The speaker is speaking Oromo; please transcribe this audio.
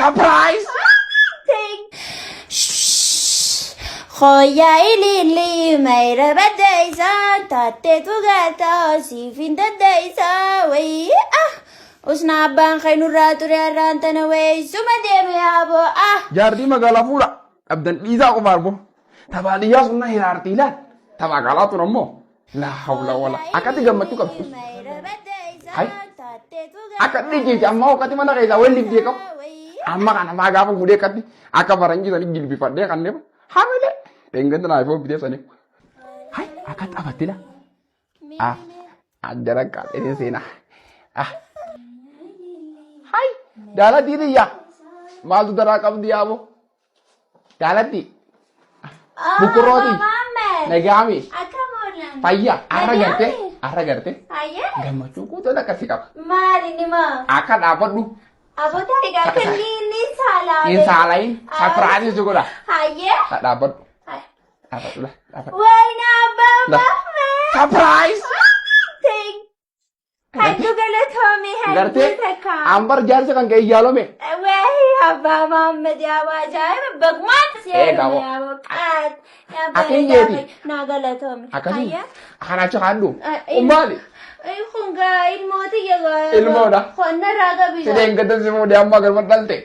Surprise! Khoya ilili mayra badaysa tatte tugata sifinda daysa way usna ban khaynura turyaran tanaway sumademe abo Jardi magala fuula abdan dhiisaa qofaar bo tabaadiyyaa sunna hiraartiilaan tabaa tu nammoo la hawla wala akkati gammachuu qabdu hay akka dhiijiiti amma hokkati mana keessaa wal libdee qabu amma kana maa gaafa fuudhee akkatti akka faranjisanii jilbifadhee kanneen hamile denganta naa ifoo bidee sanii hay akka xafatila addara qaadhee seenaa hay daalatti diyyaa maaltu daraa qabdi yaabo daalatti bukurrooti nagaami fayya arra garte gammachuu kuutoon akkasii qaba maali nima akka dhaabadhu abota egaa kanniinni saalaa hin saalayin sapiraanii si godha hayyee dhaabadhu wayna abbaa surprise Haddu galatoome haddu takka ambar jaarsa kan kee iyaalome way abbaa Muhammad yaa waajaa'iba bagmaan gawo akiyyeeti na galatoome akkasii akkanaachi haadhu ummaali kun gaa ilmooti yaa ilmoodha qonna raaga bisa sideen gaddan si fuudhee amma galma dhalte